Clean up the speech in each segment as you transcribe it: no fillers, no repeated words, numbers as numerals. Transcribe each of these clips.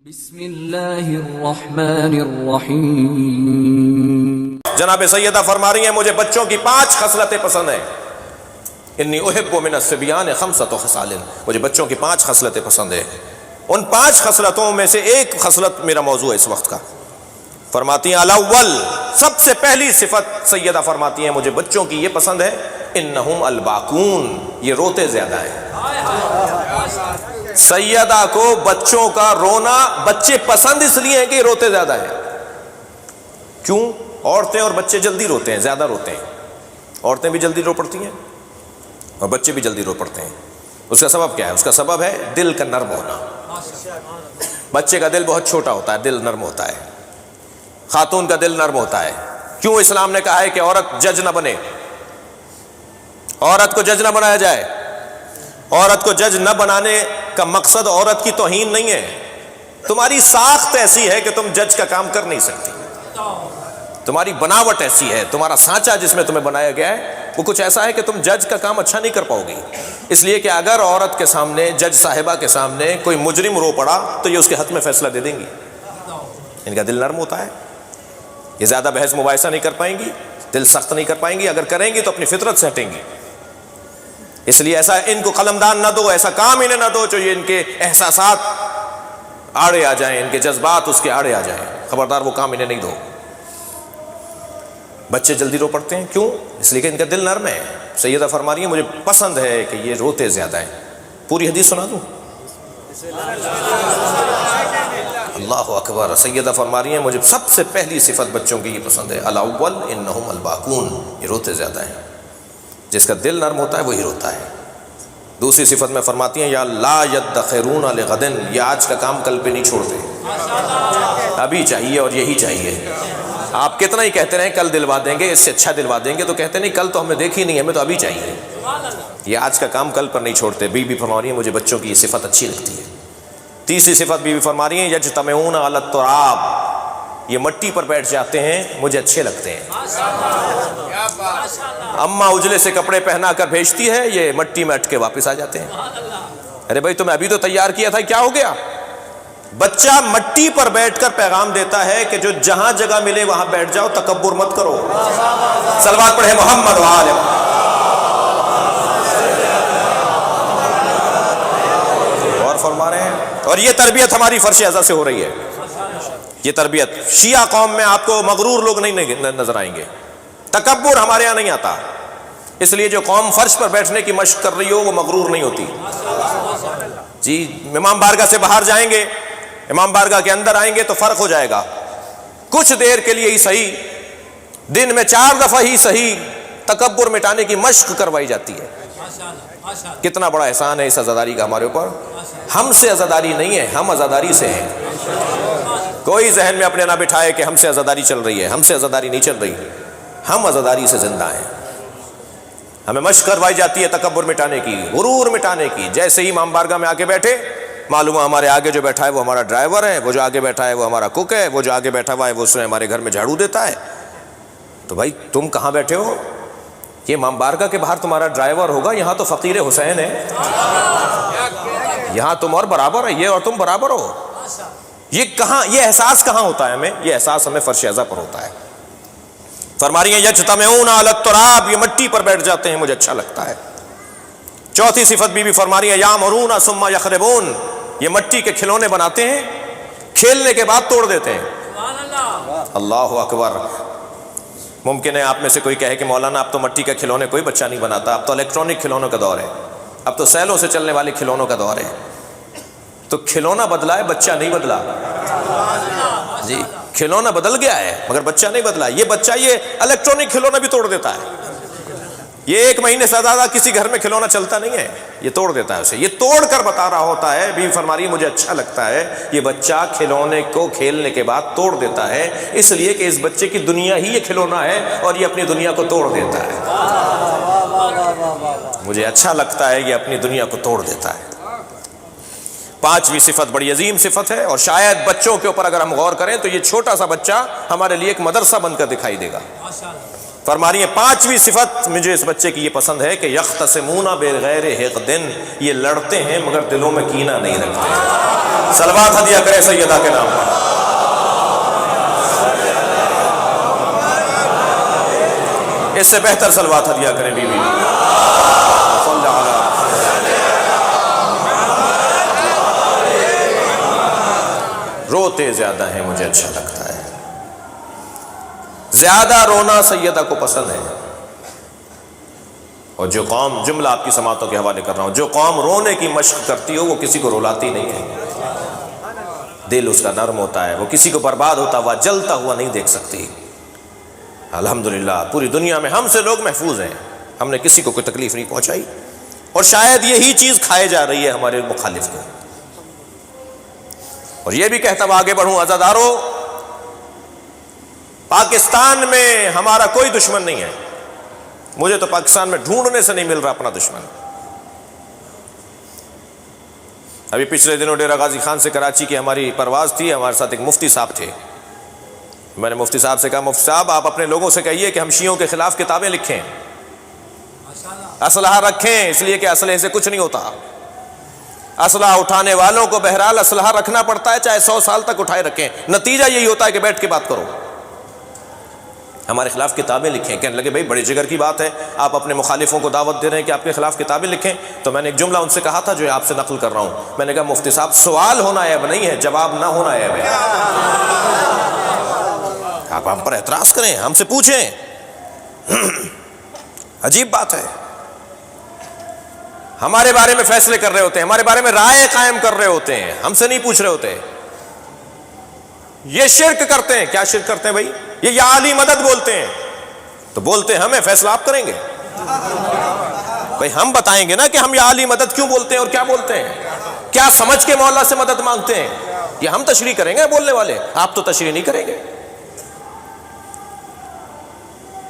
بسم اللہ الرحمن الرحیم۔ جناب سیدہ فرما رہی ہیں مجھے بچوں کی 5 خصلتیں پسند ہیں۔ انی احب من الصبیان 5 خصال، مجھے بچوں کی 5 خصلتیں پسند ہیں۔ ان 5 خصلتوں میں سے ایک خصلت میرا موضوع ہے اس وقت کا۔ فرماتی ہیں الاول، سب سے پہلی صفت سیدہ فرماتی ہیں مجھے بچوں کی یہ پسند ہے، انہم الباکون، یہ روتے زیادہ ہیں۔ سیدہ کو بچوں کا رونا بچے پسند اس لیے ہیں کہ یہ روتے زیادہ ہیں۔ کیوں؟ عورتیں اور بچے جلدی روتے ہیں، زیادہ روتے ہیں۔ عورتیں بھی جلدی رو پڑتی ہیں اور بچے بھی جلدی رو پڑتے ہیں۔ اس کا سبب کیا ہے؟ اس کا سبب ہے دل کا نرم ہونا۔ بچے کا دل بہت چھوٹا ہوتا ہے، دل نرم ہوتا ہے۔ خاتون کا دل نرم ہوتا ہے۔ کیوں اسلام نے کہا ہے کہ عورت جج نہ بنے، عورت کو جج نہ بنایا جائے؟ عورت کو جج نہ بنانے کا مقصد عورت کی توہین نہیں ہے، تمہاری ساخت ایسی ہے کہ تم جج کا کام کر نہیں سکتی، تمہاری بناوٹ ایسی ہے، تمہارا سانچہ جس میں تمہیں بنایا گیا ہے وہ کچھ ایسا ہے کہ تم جج کا کام اچھا نہیں کر پاؤ گی۔ اس لیے کہ اگر عورت کے سامنے، جج صاحبہ کے سامنے کوئی مجرم رو پڑا تو یہ اس کے حق میں فیصلہ دے دیں گی۔ ان کا دل نرم ہوتا ہے، یہ زیادہ بحث مباحثہ نہیں کر پائیں گی، دل سخت نہیں کر پائیں گی، اگر کریں گی تو اپنی فطرت سے ہٹیں گی۔ اس لیے ایسا ان کو قلمدان نہ دو، ایسا کام انہیں نہ دو جو یہ ان کے احساسات آڑے آ جائیں، ان کے جذبات اس کے آڑے آ جائیں۔ خبردار وہ کام انہیں نہیں دو۔ بچے جلدی رو پڑتے ہیں، کیوں؟ اس لیے کہ ان کا دل نرم ہے۔ سیدہ فرما رہی ہیں مجھے پسند ہے کہ یہ روتے زیادہ ہیں۔ پوری حدیث سنا دوں؟ اللہ اکبر۔ سیدہ فرما رہی ہیں مجھے سب سے پہلی صفت بچوں کی یہ پسند ہے، الاول انہم الباکون، یہ روتے زیادہ ہیں۔ جس کا دل نرم ہوتا ہے وہی روتا ہے۔ دوسری صفت میں فرماتی ہیں یا لا یدخرون لغد، یہ آج کا کام کل پہ نہیں چھوڑتے، ابھی چاہیے اور یہی چاہیے۔ آپ کتنا ہی کہتے رہیں کل دلوا دیں گے، اس سے اچھا دلوا دیں گے، تو کہتے نہیں کل تو ہم نے دیکھی نہیں، ہمیں تو ابھی چاہیے۔ یہ آج کا کام کل پر نہیں چھوڑتے۔ بی بی فرما رہی ہیں مجھے بچوں کی یہ صفت اچھی لگتی ہے۔ تیسری صفت بی بی فرما رہی ہیں یجتمعون علی التراب، یہ مٹی پر بیٹھ جاتے ہیں، مجھے اچھے لگتے ہیں۔ اماں اجلے سے کپڑے پہنا کر بھیجتی ہے، یہ مٹی میں اٹھ کے واپس آ جاتے ہیں۔ ارے بھائی تمہیں ابھی تو تیار کیا تھا، کیا ہو گیا؟ بچہ مٹی پر بیٹھ کر پیغام دیتا ہے کہ جو جہاں جگہ ملے وہاں بیٹھ جاؤ، تکبر مت کرو۔ صلوات پڑھے محمد و آل محمد۔ اور فرما رہے ہیں، اور یہ تربیت ہماری فرش اعضا سے ہو رہی ہے۔ یہ تربیت شیعہ قوم میں آپ کو مغرور لوگ نہیں نظر آئیں گے، تکبر ہمارے یہاں نہیں آتا۔ اس لیے جو قوم فرش پر بیٹھنے کی مشق کر رہی ہو وہ مغرور نہیں ہوتی۔ جی امام بارگاہ سے باہر جائیں گے، امام بارگاہ کے اندر آئیں گے تو فرق ہو جائے گا۔ کچھ دیر کے لیے ہی صحیح، دن میں 4 دفعہ ہی صحیح تکبر مٹانے کی مشق کروائی جاتی ہے۔ کتنا بڑا احسان ہے اس عزاداری کا ہمارے اوپر۔ ہم سے عزاداری نہیں ہے، ہم عزاداری سے ہیں۔ کوئی ذہن میں اپنے نہ بٹھائے کہ ہم سے عزاداری چل رہی ہے، ہم سے عزاداری نہیں چل رہی، ہم عزاداری سے زندہ ہیں۔ ہمیں مشق کروائی جاتی ہے تکبر مٹانے کی، غرور مٹانے کی۔ جیسے ہی امام بارگاہ میں آ کے بیٹھے، معلوم ہے ہمارے آگے جو بیٹھا ہے وہ ہمارا ڈرائیور ہے، وہ جو آگے بیٹھا ہے وہ ہمارا کوک ہے، وہ جو آگے بیٹھا ہوا ہے وہ اس میں ہمارے گھر میں جھاڑو دیتا ہے۔ تو بھائی تم کہاں بیٹھے ہو؟ یہ امام بارگاہ کے باہر تمہارا ڈرائیور ہوگا، یہاں تو فقیر حسین ہے، یہاں تم اور برابر ہے، یہ اور تم برابر ہو۔ یہ کہاں، یہ احساس کہاں ہوتا ہے ہمیں؟ یہ احساس ہمیں فرش اعضا پر ہوتا ہے۔ فرما رہی ہیں یجتمعون علی التراب، یہ مٹی پر بیٹھ جاتے ہیں، مجھے اچھا لگتا ہے۔ چوتھی صفت بی بی فرما رہی ہیں یامرون ثم یخربون، یہ مٹی کے کھلونے بناتے ہیں، کھیلنے کے بعد توڑ دیتے ہیں۔ اللہ اکبر۔ ممکن ہے آپ میں سے کوئی کہے کہ مولانا اب تو مٹی کے کھلونے کوئی بچہ نہیں بناتا، اب تو الیکٹرانک کھلونوں کا دور ہے، اب تو سیلوں سے چلنے والے کھلونوں کا دور ہے۔ تو کھلونا بدلا ہے، بچہ نہیں بدلا۔ جی کھلونا بدل گیا ہے مگر بچہ نہیں بدلا۔ یہ بچہ یہ الیکٹرانک کھلونا بھی توڑ دیتا ہے۔ یہ 1 مہینے سے زیادہ کسی گھر میں کھلونا چلتا نہیں ہے، یہ توڑ دیتا ہے اسے، یہ توڑ کر بتا رہا ہوتا ہے۔ بیوی فرما رہی ہے مجھے اچھا لگتا ہے یہ بچہ کھلونے کو کھیلنے کے بعد توڑ دیتا ہے، اس لیے کہ اس بچے کی دنیا ہی یہ کھلونا ہے اور یہ اپنی دنیا کو توڑ دیتا ہے۔ مجھے اچھا لگتا ہے یہ اپنی دنیا کو توڑ دیتا ہے۔ 5ویں صفت بڑی عظیم صفت ہے، اور شاید بچوں کے اوپر اگر ہم غور کریں تو یہ چھوٹا سا بچہ ہمارے لیے ایک مدرسہ بن کر دکھائی دے گا۔ فرما رہی ہیں پانچویں صفت مجھے اس بچے کی یہ پسند ہے کہ یختصمون بغیر حقد، یہ لڑتے ہیں مگر دلوں میں کینہ نہیں رکھتے۔ صلوات ہدیہ کریں سیدہ کے نام پر۔ اس سے بہتر صلوات ہدیہ کریں بیوی۔ روتے زیادہ ہیں مجھے اچھا لگتا ہے، زیادہ رونا سیدہ کو پسند ہے۔ اور جو قوم، جملہ آپ کی سماعتوں کے حوالے کر رہا ہوں، جو قوم رونے کی مشق کرتی ہو وہ کسی کو رلاتی نہیں ہے، دل اس کا نرم ہوتا ہے، وہ کسی کو برباد ہوتا ہوا جلتا ہوا نہیں دیکھ سکتی۔ الحمدللہ پوری دنیا میں ہم سے لوگ محفوظ ہیں، ہم نے کسی کو کوئی تکلیف نہیں پہنچائی، اور شاید یہی چیز کھائے جا رہی ہے ہمارے مخالف کو۔ اور یہ بھی کہتا ہوں آگے بڑھوں عزادارو، پاکستان میں ہمارا کوئی دشمن نہیں ہے، مجھے تو پاکستان میں ڈھونڈنے سے نہیں مل رہا اپنا دشمن۔ ابھی پچھلے دنوں ڈیرہ غازی خان سے کراچی کی ہماری پرواز تھی، ہمارے ساتھ ایک مفتی صاحب تھے۔ میں نے مفتی صاحب سے کہا مفتی صاحب آپ اپنے لوگوں سے کہیے کہ ہم شیعوں کے خلاف کتابیں لکھیں، اسلحہ رکھیں، اس لیے کہ اسلحے سے کچھ نہیں ہوتا۔ اسلحہ اٹھانے والوں کو بہرحال اسلحہ رکھنا پڑتا ہے، چاہے 100 سال تک اٹھائے رکھیں، نتیجہ یہی ہوتا ہے کہ بیٹھ کے بات کرو۔ ہمارے خلاف کتابیں لکھیں۔ کہنے لگے بھائی بڑی جگر کی بات ہے، آپ اپنے مخالفوں کو دعوت دے رہے ہیں کہ آپ کے خلاف کتابیں لکھیں۔ تو میں نے ایک جملہ ان سے کہا تھا جو آپ سے نقل کر رہا ہوں، میں نے کہا مفتی صاحب سوال ہونا عیب نہیں ہے، جواب نہ ہونا عیب ہے۔ آپ ہم پر اعتراض کریں، ہم سے پوچھیں، عجیب بات ہے۔ ہمارے بارے میں فیصلے کر رہے ہوتے ہیں، ہمارے بارے میں رائے قائم کر رہے ہوتے ہیں، ہم سے نہیں پوچھ رہے ہوتے۔ یہ شرک کرتے ہیں۔ کیا شرک کرتے ہیں بھائی؟ یہ یا علی مدد بولتے ہیں، تو بولتے ہیں ہمیں، فیصلہ آپ کریں گے بھائی، ہم بتائیں گے نا کہ ہم یا علی مدد کیوں بولتے ہیں اور کیا بولتے ہیں، کیا سمجھ کے مولا سے مدد مانگتے ہیں، یہ ہم تشریح کریں گے بولنے والے، آپ تو تشریح نہیں کریں گے۔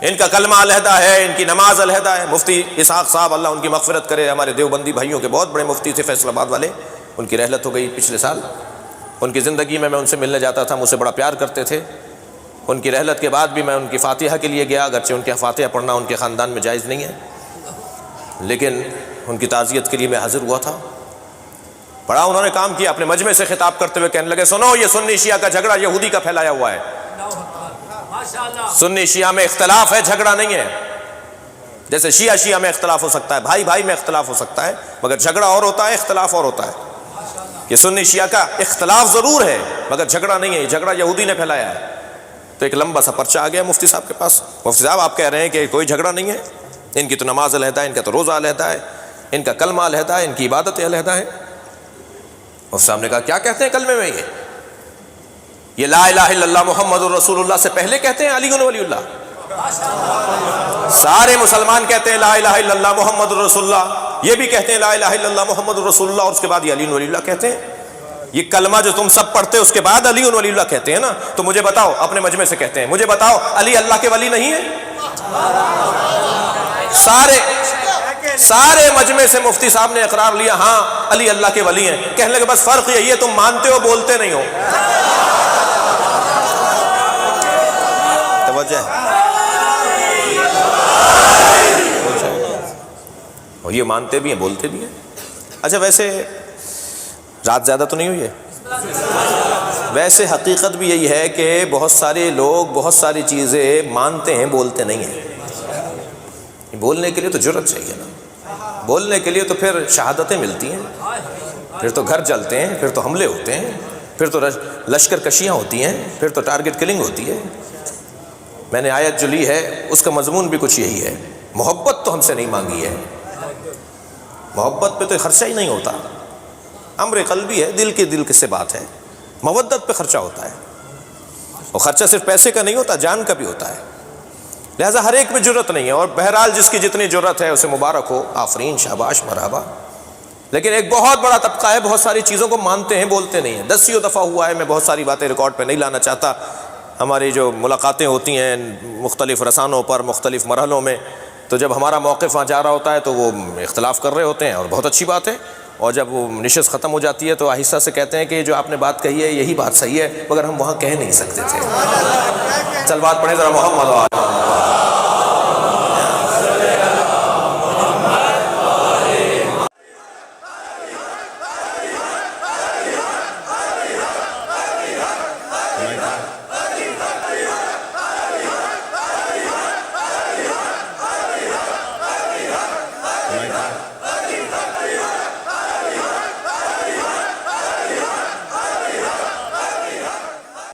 ان کا کلمہ علیحدہ ہے، ان کی نماز علیحدہ ہے۔ مفتی اسحاق صاحب اللہ ان کی مغفرت کرے، ہمارے دیوبندی بھائیوں کے بہت بڑے مفتی تھے فیصل آباد والے، ان کی رحلت ہو گئی پچھلے سال۔ ان کی زندگی میں ان سے ملنے جاتا تھا، مجھ سے بڑا پیار کرتے تھے۔ ان کی رحلت کے بعد بھی میں ان کی فاتحہ کے لیے گیا، اگرچہ ان کے فاتحہ پڑھنا ان کے خاندان میں جائز نہیں ہے، لیکن ان کی تعزیت کے لیے میں حاضر ہوا تھا۔ بڑا انہوں نے کام کیا، اپنے مجمع سے خطاب کرتے ہوئے کہنے لگے سنو، یہ سنی شیعہ کا جھگڑا یہودی کا پھیلایا ہوا ہے، سنی شیعہ میں اختلاف ہے، جھگڑا نہیں ہے۔ جیسے شیعہ شیعہ میں اختلاف ہو سکتا ہے، بھائی بھائی میں اختلاف ہو سکتا ہے، مگر جھگڑا اور ہوتا ہے، اختلاف اور ہوتا ہے۔ کہ سنی شیعہ کا اختلاف ضرور ہے مگر جھگڑا نہیں ہے، یہ جھگڑا یہودی نے پھیلایا ہے۔ تو ایک لمبا سا پرچہ آ گیا مفتی صاحب کے پاس، مفتی صاحب آپ کہہ رہے ہیں کہ کوئی جھگڑا نہیں ہے، ان کی تو نماز علیحدہ ہے، ان کا تو روزہ علیحدہ ہے، ان کا کلمہ علیحدہ ہے، ان کی عبادتیں علیحدہ ہیں۔ مفتی صاحب نے کہا کیا کہتے ہیں کلمے میں؟ یہ لا الہ الا اللہ محمد الرسول اللہ سے پہلے کہتے ہیں علی ولی اللہ؟ سارے مسلمان کہتے ہیں لا الہ الا اللہ محمد الرسول اللہ، یہ بھی کہتے ہیں لا الہ الا اللہ محمد الرسول اللہ، اور اس کے بعد یہ علی ولی اللہ کہتے ہیں۔ یہ کلمہ جو تم سب پڑھتے اس کے بعد علی ولی اللہ کہتے ہیں نا، تو مجھے بتاؤ، اپنے مجمع سے کہتے ہیں، مجھے بتاؤ علی اللہ کے ولی نہیں ہے؟ سارے مجمع سے مفتی صاحب نے اقرار لیا ہاں علی اللہ کے ولی ہیں۔ کہنے لگے بس فرق یہی ہے تم مانتے ہو بولتے نہیں ہو۔ توجہ ہے؟ اور یہ مانتے بھی ہیں بولتے بھی ہیں۔ اچھا ویسے رات زیادہ تو نہیں ہوئی ہے؟ ویسے حقیقت بھی یہی ہے کہ بہت سارے لوگ بہت ساری چیزیں مانتے ہیں بولتے نہیں ہیں۔ بولنے کے لیے تو جرأت چاہیے نا، بولنے کے لیے تو پھر شہادتیں ملتی ہیں، پھر تو گھر جلتے ہیں، پھر تو حملے ہوتے ہیں، پھر تو لشکر کشیاں ہوتی ہیں، پھر تو ٹارگٹ کلنگ ہوتی ہے۔ میں نے آیت جو لی ہے اس کا مضمون بھی کچھ یہی ہے، محبت تو ہم سے نہیں مانگی ہے، محبت پہ تو خرچہ ہی نہیں ہوتا، امر قلبی ہے، دل کے دل سے بات ہے، مودت پہ خرچہ ہوتا ہے، اور خرچہ صرف پیسے کا نہیں ہوتا، جان کا بھی ہوتا ہے۔ لہٰذا ہر ایک میں جرت نہیں ہے، اور بہرحال جس کی جتنی جرت ہے اسے مبارک ہو، آفرین، شاباش، مرحبا۔ لیکن ایک بہت بڑا طبقہ ہے بہت ساری چیزوں کو مانتے ہیں بولتے نہیں ہیں۔ 10 دفعہ ہوا ہے، میں بہت ساری باتیں ریکارڈ پہ نہیں لانا چاہتا، ہماری جو ملاقاتیں ہوتی ہیں مختلف رسانوں پر مختلف مرحلوں میں، تو جب ہمارا موقف وہاں جا رہا ہوتا ہے تو وہ اختلاف کر رہے ہوتے ہیں اور بہت اچھی بات ہے، اور جب وہ نشست ختم ہو جاتی ہے تو آہستہ سے کہتے ہیں کہ جو آپ نے بات کہی ہے یہی بات صحیح ہے، مگر ہم وہاں کہہ نہیں سکتے تھے۔ چل بات پڑھیں ذرا محمد